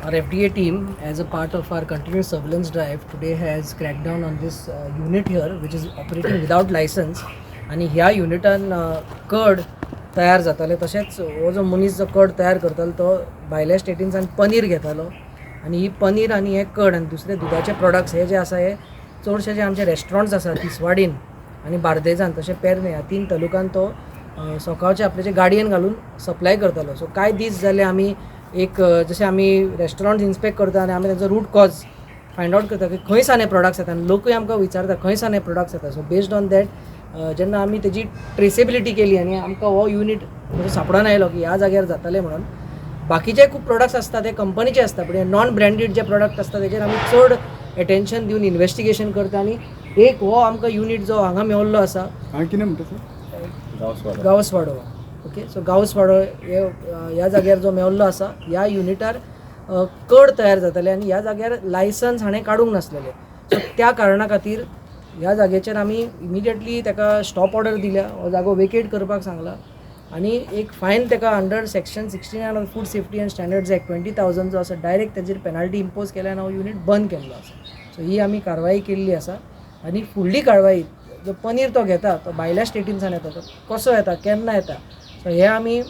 Our FDA team, as a part of our continuous surveillance drive, today has cracked down on this unit here, which is operating without license. आणि ह्या युनिटान कड तयार जाताले, तशेंच हो जो मनीस जो कड तयार करतालो तो भायल्या स्टेटींसान पनीर घेतालो आणि ही पनीर आणि हे कड आणि दुसरे दुधाचे प्रोडक्ट्स हे जे आसा हे चडशे जे आमचे रेस्टॉरंट्स आसा तिसवाडीन आणि बार्देजान तशें पेरने ह्या 3 तालुकांत तो सकाळचे आपले जे गाडयेन घालून सप्लाय करतालो. सो कांय दीस जाले आमी एक जशें आमी रेस्टॉरंट इन्स्पेक्ट करता आनी आमी तांचो रूट कॉज फायंड आउट करता की खंय सान हे प्रोडक्ट्स येता आनी लोकूय आमकां विचारता खंय सान हे प्रोडक्ट्स येता. सो बेस्ड ऑन दॅट जेन्ना आमी तेजी ट्रेसेबिलिटी केली आनी आमकां हो युनीट सापडून आयलो की ह्या जाग्यार जाताले म्हणून. बाकीचे खूब प्रोडक्ट्स आसता ते कंपनीचे आसता, पण हे नॉन ब्रँडेड जे प्रोडक्ट आसता तेजेर आमी चड एटेन्शन दिवन इन्वेस्टिगेशन करता आनी एक हो आमकां युनीट जो हांगा मेवल्लो आसा कितें म्हणटा गावसवाडो. ओके, सो गावसवाडो ह्या जाग्यार जो मेवल्लो आसा ह्या युनिटार कड तयार जाताले आनी ह्या जाग्यार लायसन्स हाणें काडूंक नासलेले. सो त्या कारणां खातीर ह्या जाग्याचेर आमी इमिडिएटली ताका स्टॉप ऑर्डर दिल्या, हो जागो वेकेट करपाक सांगला आनी एक फायन ताका under section 69 of food safety end standards act 20,000 जो आसा डायरेक्ट ताजेर पेनल्टी इम्पोज केल्या आनी हो युनीट बंद केल्लो आसा. सो ही आमी कारवाई केल्ली आसा आनी फुडली कारवाई जो पनीर तो घेता तो भायल्या स्टेटींसान येता तो कसो येता केन्ना येता सो हे आमी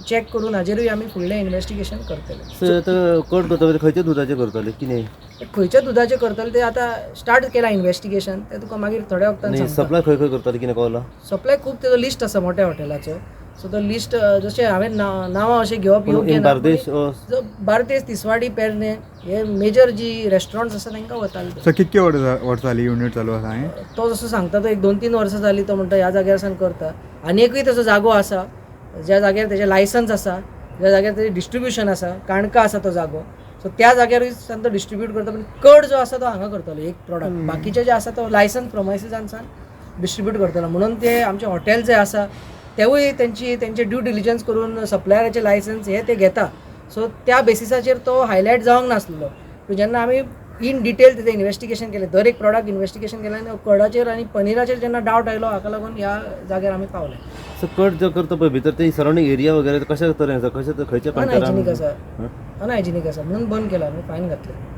चॅक करून हाजेरूय आमी फुडलें इन्वेस्टिगेशन करतले. सर आतां कट करता खंयच्या दुधाचें करतले कितें खंयच्या दुधाचें करतले ते आतां स्टार्ट केलां इन्वेस्टिगेशन, ते तुका मागीर थोड्या वक्तान सांगता. सप्लाय खंय खंय करतले कितें कळला? सप्लाय खूब तेजो लिस्ट आसा मोठ्या हॉटेलाचो. सो तो लिस्ट जशें हांवें नांवां अशें घेवप योग्य ना. बार्देश बार्देस, तिसवाडी, पेरने हे मेजर जी रेस्टॉरंट्स आसा तांकां वताले. सर कितके वर्सां जाली युनिट चालू आसा हांवें तो जसो सांगता तो एक 2-3 वर्सां जाली. तो म्हणटा ह्या जाग्यार सावन करता. आनी एकूय ताचो जागो आसा ज्या जाग्यार तेजें लायसन्स आसा, ज्या जाग्यार तेजें डिस्ट्रिब्युशन आसा, काणका आसा तो जागो. सो त्या जाग्यार सावन तो डिस्ट्रिब्यूट करता. पण कड जो आसा तो हांगा करतलो एक प्रॉडक्ट. बाकीचे जे आसा तो लायसन्स प्रमायसिसान डिस्ट्रिब्यूट करतलो. म्हणून ते आमचे हॉटेल जे आसा तेवूय तेंचे ड्यू डिलिजन्स करून सप्लायराचे लायसन्स हे ते घेता. सो त्या बेसिसाचेर तो हायलायट जावंक नासलो. सो जेन्ना आमी इन डिटेल तेजें इन्वेस्टिगेशन केलें, दर एक प्रॉडक्ट इन्वेस्टिगेशन केलें आनी कडाचेर आनी पनिराचेर जेन्ना डावट आयलो हाका लागून ह्या जाग्यार आमी पावले. सर कट जो करता पळय भितर ते सरावंडींग एरिया वगैरे कशा तरेन आसा, खंयच्या अनहायजिनीक आसा म्हणून बंद केला आमी, फायन घातलें.